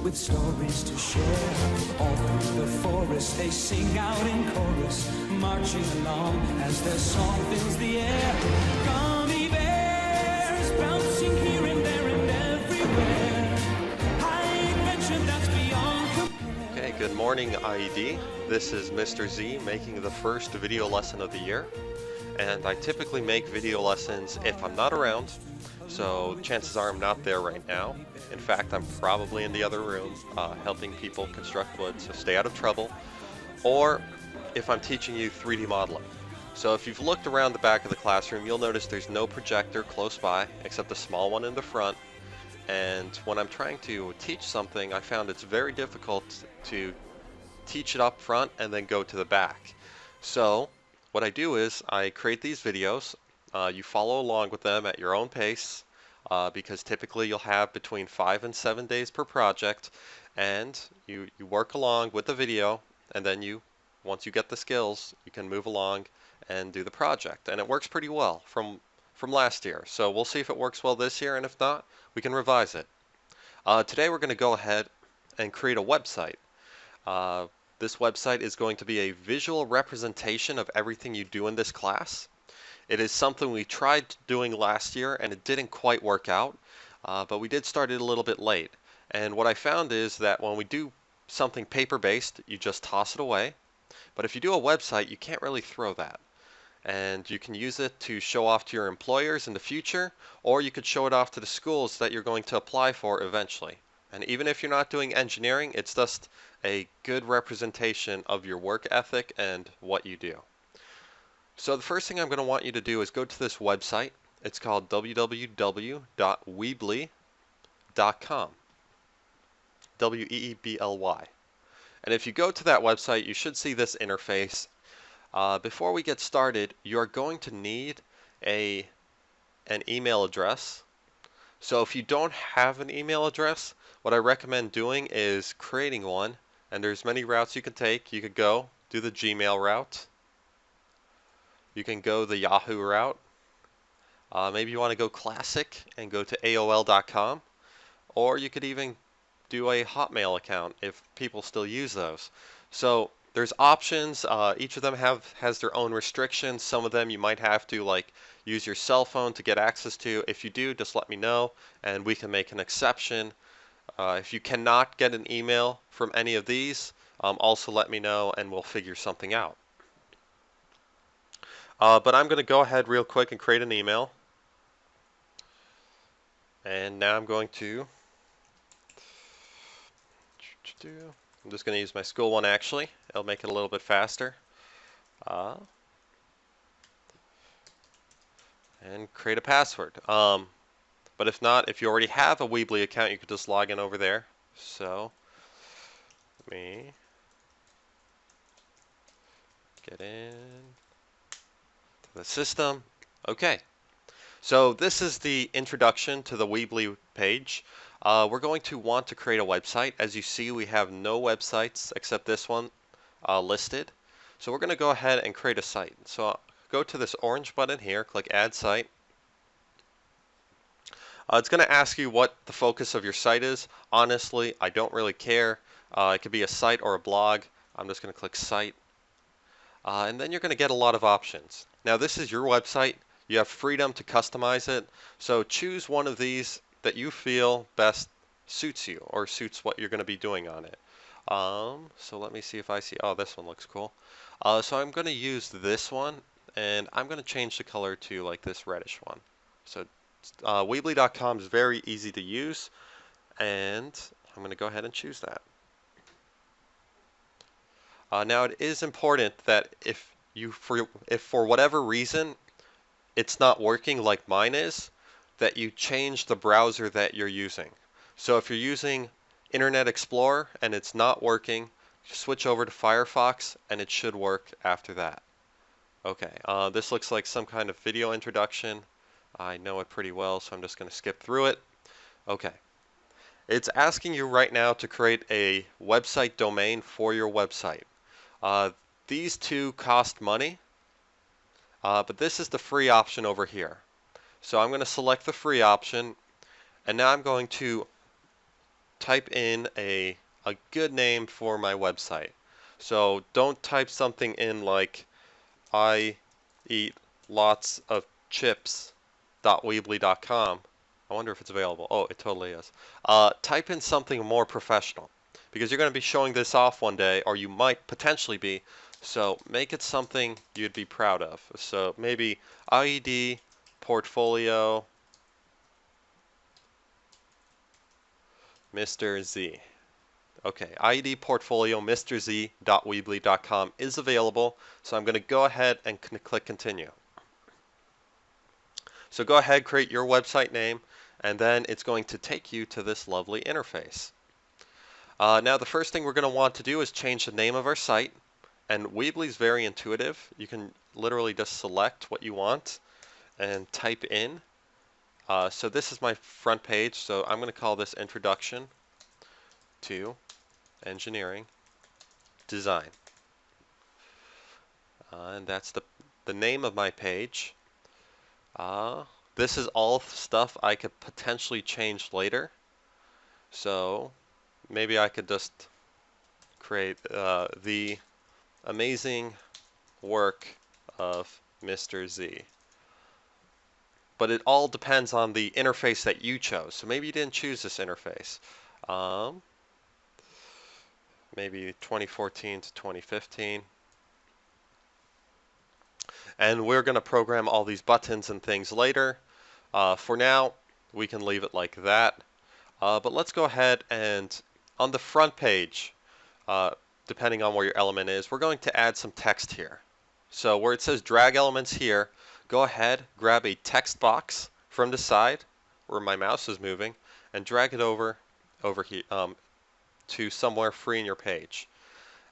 with stories to share. All through the forest they sing out in chorus, marching along as their song fills the air. Gummy bears bouncing here and there and everywhere. High adventure that's beyond compare. Okay, good morning IED. This is Mr. Z making the first video lesson of the year. And I typically make video lessons if I'm not around, so chances are I'm not there right now. In fact, I'm probably in the other room helping people construct wood, so stay out of trouble. Or if I'm teaching you 3D modeling. So if you've looked around the back of the classroom, you'll notice there's no projector close by except a small one in the front. And when I'm trying to teach something, I found it's very difficult to teach it up front and then go to the back. So what I do is I create these videos. You follow along with them at your own pace because typically you'll have between 5 and 7 days per project, and you work along with the video, and then once you get the skills, you can move along and do the project. And it works pretty well from last year. So we'll see if it works well this year, and if not, we can revise it. Today we're going to go ahead and create a website. This website is going to be a visual representation of everything you do in this class. It is something we tried doing last year and it didn't quite work out, but we did start it a little bit late. And what I found is that when we do something paper-based, you just toss it away. But if you do a website, you can't really throw that. And you can use it to show off to your employers in the future, or you could show it off to the schools that you're going to apply for eventually. And even if you're not doing engineering, it's just a good representation of your work ethic and what you do. So the first thing I'm going to want you to do is go to this website. It's called www.weebly.com. W-E-E-B-L-Y. And if you go to that website, you should see this interface. Before we get started, you're going to need an email address. So if you don't have an email address, what I recommend doing is creating one, and there's many routes you can take. You could go do the Gmail route. You can go the Yahoo route. Maybe you want to go classic and go to AOL.com, or you could even do a Hotmail account if people still use those. So there's options. Each of them has their own restrictions. Some of them you might have to use your cell phone to get access to. If you do, just let me know and we can make an exception. If you cannot get an email from any of these, also let me know and we'll figure something out. But I'm going to go ahead real quick and create an email. And now I'm just going to use my school one actually. It'll make it a little bit faster. And create a password. But if not, if you already have a Weebly account, you could just log in over there. So, let me get in to the system. Okay. So this is the introduction to the Weebly page. We're going to want to create a website. As you see, we have no websites except this one listed. So we're going to go ahead and create a site. So go to this orange button here, click Add Site. It's going to ask you what the focus of your site is. Honestly, I don't really care. It could be a site or a blog. I'm just going to click Site. And then you're going to get a lot of options. Now this is your website. You have freedom to customize it. So choose one of these that you feel best suits you or suits what you're going to be doing on it. So let me see if I see. Oh, this one looks cool. So I'm going to use this one, and I'm going to change the color to like this reddish one. So Weebly.com is very easy to use, and I'm going to go ahead and choose that. Now it is important that if for whatever reason it's not working like mine is, that you change the browser that you're using. So if you're using Internet Explorer and it's not working, switch over to Firefox and it should work after that. Okay, this looks like some kind of video introduction. I know it pretty well, so I'm just going to skip through it. Okay. It's asking you right now to create a website domain for your website. These two cost money, but this is the free option over here. So I'm going to select the free option, and now I'm going to type in a good name for my website. So don't type something in like I eat lots of chips.weebly.com. I wonder if it's available. Oh, it totally is. Type in something more professional because you're going to be showing this off one day, or you might potentially be. So make it something you'd be proud of. So maybe IED portfolio Mr. Z. Okay, IED portfolio MrZ.weebly.com is available. So I'm going to go ahead and click continue. So go ahead, create your website name, and then it's going to take you to this lovely interface. Now the first thing we're going to want to do is change the name of our site, and Weebly is very intuitive. You can literally just select what you want and type in. So this is my front page, so I'm going to call this Introduction to Engineering Design. And that's the name of my page. This is all stuff I could potentially change later. So maybe I could just create the amazing work of Mr. Z. But it all depends on the interface that you chose. So maybe you didn't choose this interface. Maybe 2014 to 2015. And we're going to program all these buttons and things later. For now, we can leave it like that. But let's go ahead and on the front page, depending on where your element is, we're going to add some text here. So where it says drag elements here, go ahead, grab a text box from the side where my mouse is moving, and drag it over here to somewhere free in your page.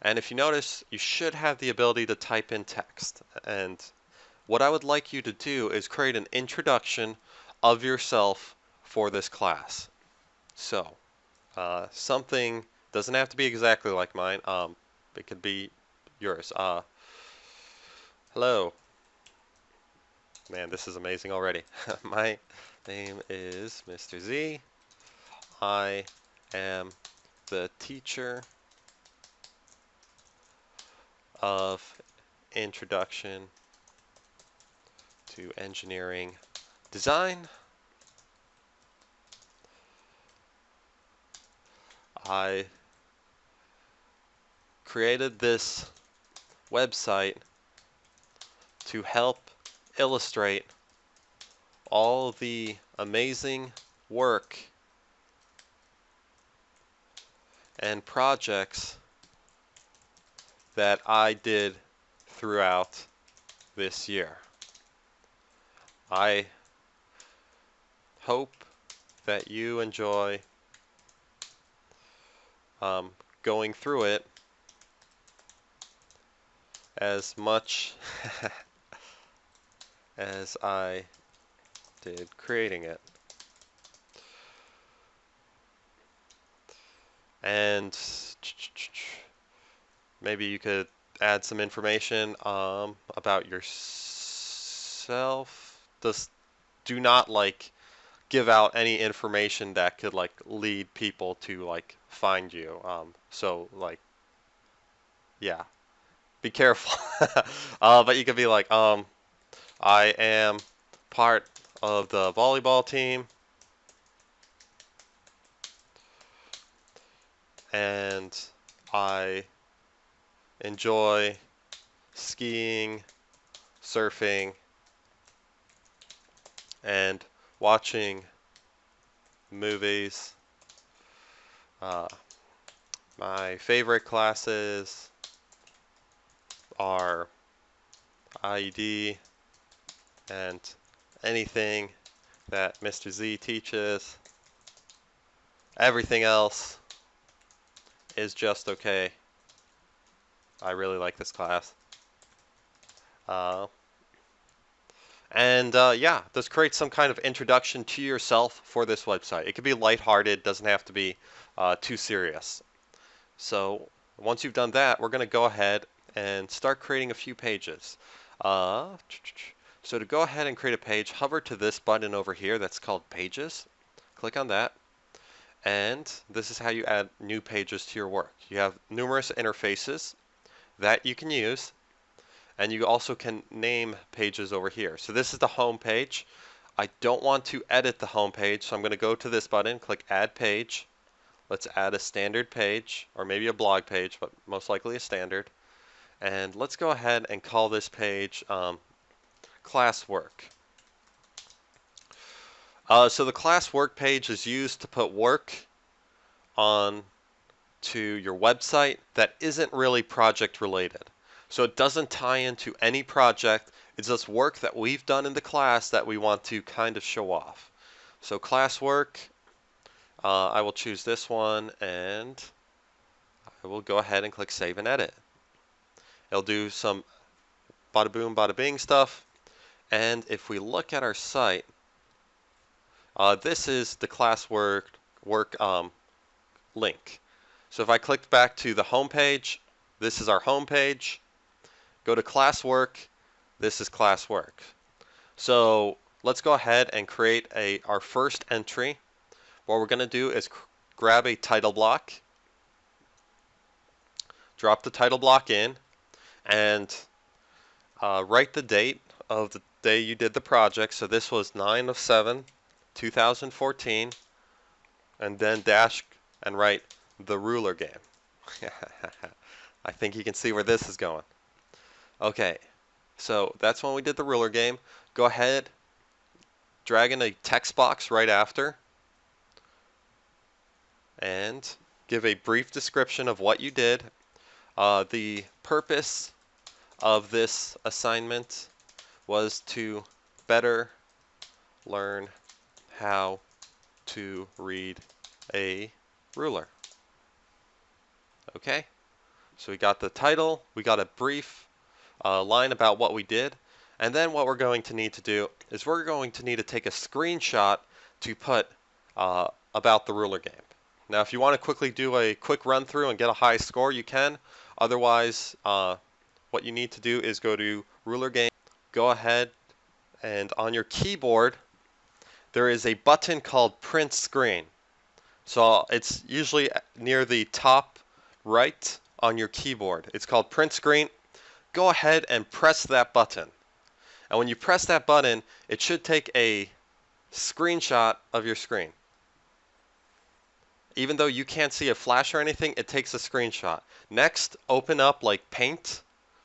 And if you notice, you should have the ability to type in text. And what I would like you to do is create an introduction of yourself for this class. So something doesn't have to be exactly like mine. It could be yours. Hello. Man, this is amazing already. My name is Mr. Z. I am the teacher of Introduction to Engineering Design. I created this website to help illustrate all the amazing work and projects that I did throughout this year. I hope that you enjoy going through it as much as I did creating it. And maybe you could add some information about yourself. Just do not give out any information that could lead people to find you. So yeah, be careful. But you could be like, I am part of the volleyball team, and I enjoy skiing, surfing, and watching movies. My favorite classes are IED and anything that Mr. Z teaches. Everything else is just okay. I really like this class. Yeah, just create some kind of introduction to yourself for this website. It could be lighthearted, doesn't have to be too serious. So once you've done that, we're going to go ahead and start creating a few pages. So to go ahead and create a page, hover to this button over here that's called Pages. Click on that. And this is how you add new pages to your work. You have numerous interfaces that you can use, and you also can name pages over here. So this is the home page. I don't want to edit the home page, so I'm going to go to this button, click Add Page. Let's add a standard page, or maybe a blog page, but most likely a standard. And let's go ahead and call this page Classwork. So the Classwork page is used to put work on to your website that isn't really project related. So it doesn't tie into any project. It's just work that we've done in the class that we want to kind of show off. So Classwork, I will choose this one, and I will go ahead and click Save and Edit. It'll do some bada boom, bada bing stuff. And if we look at our site, this is the Classwork link. So if I click back to the home page, this is our home page. Go to Classwork, this is Classwork. So let's go ahead and create our first entry. What we're going to do is grab a title block, drop the title block in, and write the date of the day you did the project. So this was 9/7/2014, and then dash and write the ruler game. I think you can see where this is going. Okay, so that's when we did the ruler game. Go ahead, drag in a text box right after, and give a brief description of what you did. The purpose of this assignment was to better learn how to read a ruler. Okay, so we got the title, we got a brief line about what we did, and then what we're going to need to do is we're going to need to take a screenshot to put about the ruler game. Now if you want to quickly do a quick run through and get a high score, you can. Otherwise, what you need to do is go to ruler game, go ahead, and on your keyboard there is a button called print screen. So it's usually near the top right on your keyboard. It's called print screen. Go ahead and press that button. And when you press that button, it should take a screenshot of your screen. Even though you can't see a flash or anything, it takes a screenshot. Next, open up like Paint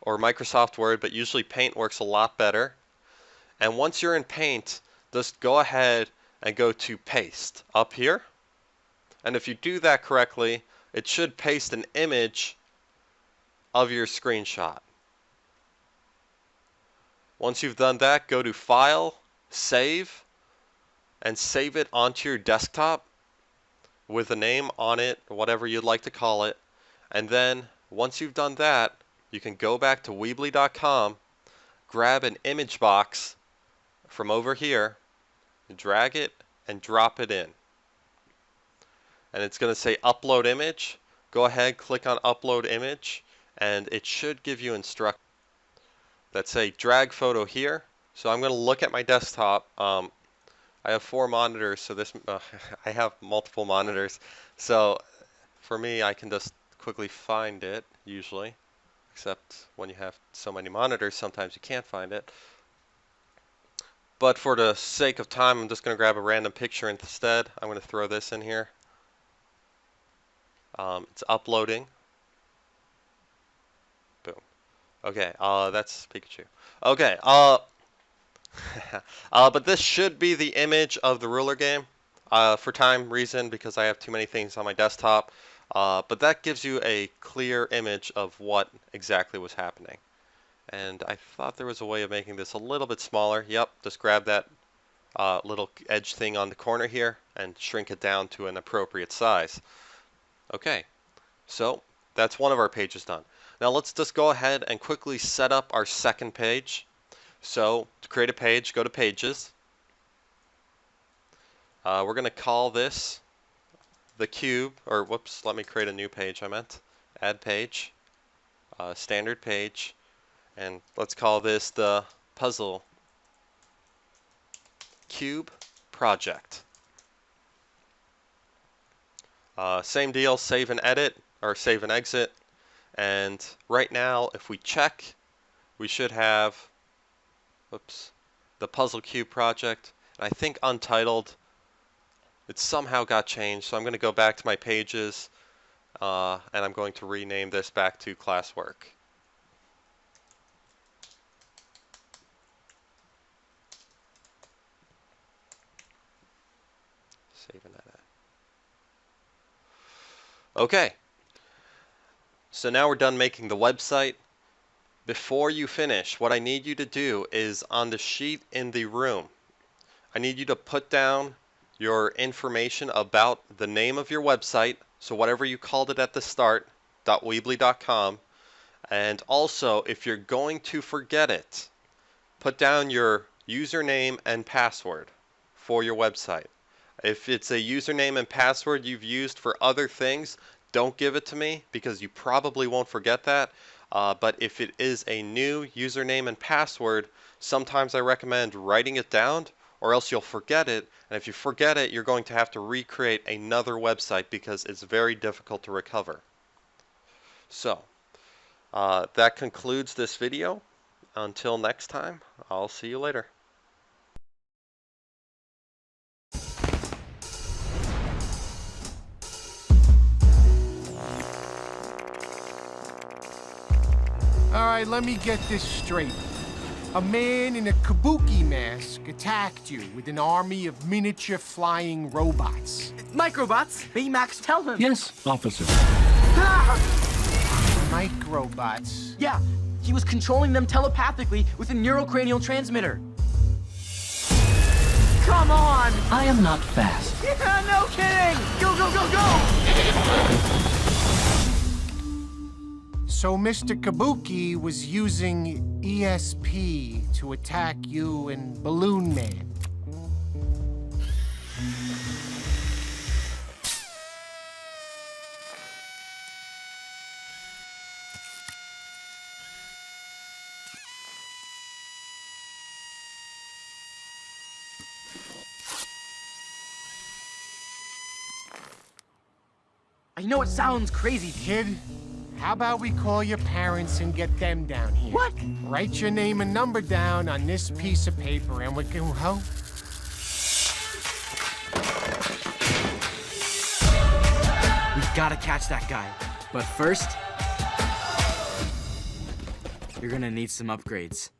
or Microsoft Word, but usually Paint works a lot better. And once you're in Paint, just go ahead and go to Paste up here. And if you do that correctly, it should paste an image of your screenshot. Once you've done that, go to File, Save, and save it onto your desktop with a name on it, whatever you'd like to call it. And then once you've done that, you can go back to Weebly.com, grab an image box from over here, drag it, and drop it in. And it's going to say upload image. Go ahead, click on upload image, and it should give you instructions that say drag photo here. So I'm going to look at my desktop. I have 4 monitors, so this I have multiple monitors. So for me, I can just quickly find it usually, except when you have so many monitors, sometimes you can't find it. But for the sake of time, I'm just going to grab a random picture instead. I'm going to throw this in here. It's uploading. Boom. Okay, that's Pikachu. Okay, but this should be the image of the ruler game. For time reason, because I have too many things on my desktop. But that gives you a clear image of what exactly was happening. And I thought there was a way of making this a little bit smaller. Yep, just grab that little edge thing on the corner here and shrink it down to an appropriate size. Okay, so that's one of our pages done. Now let's just go ahead and quickly set up our second page. So to create a page, go to Pages. We're going to call this the cube, or whoops, let me create a new page. I meant add page, standard page, and let's call this the puzzle cube project. Same deal, save and edit, or save and exit. And right now, if we check, we should have, whoops, the Puzzle Cube project. And I think Untitled, it somehow got changed. So I'm going to go back to my pages, and I'm going to rename this back to Classwork. Save and edit. Okay. So now we're done making the website. Before you finish, what I need you to do is on the sheet in the room, I need you to put down your information about the name of your website, so whatever you called it at the start, .weebly.com, and also if you're going to forget it, put down your username and password for your website. If it's a username and password you've used for other things, don't give it to me because you probably won't forget that. But if it is a new username and password, sometimes I recommend writing it down or else you'll forget it. And if you forget it, you're going to have to recreate another website because it's very difficult to recover. So that concludes this video. Until next time, I'll see you later. All right, let me get this straight. A man in a kabuki mask attacked you with an army of miniature flying robots. Microbots? Baymax, tell him. Yes, officer. Microbots. Yeah, he was controlling them telepathically with a neurocranial transmitter. Come on! I am not fast. Yeah, no kidding! Go, go, go, go! So Mr. Kabuki was using ESP to attack you and Balloon Man. I know it sounds crazy. Kid, how about we call your parents and get them down here? What? Write your name and number down on this piece of paper and we can ho. We gotta catch that guy. But first, you're gonna need some upgrades.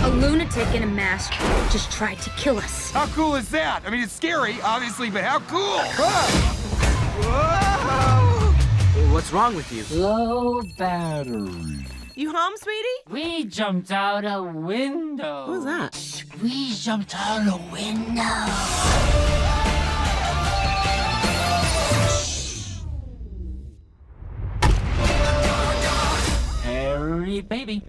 A lunatic in a mask just tried to kill us. How cool is that? I mean, it's scary, obviously, but how cool? What's wrong with you? Low battery. You home, sweetie? We jumped out a window. What was that? We jumped out a window. Harry, baby.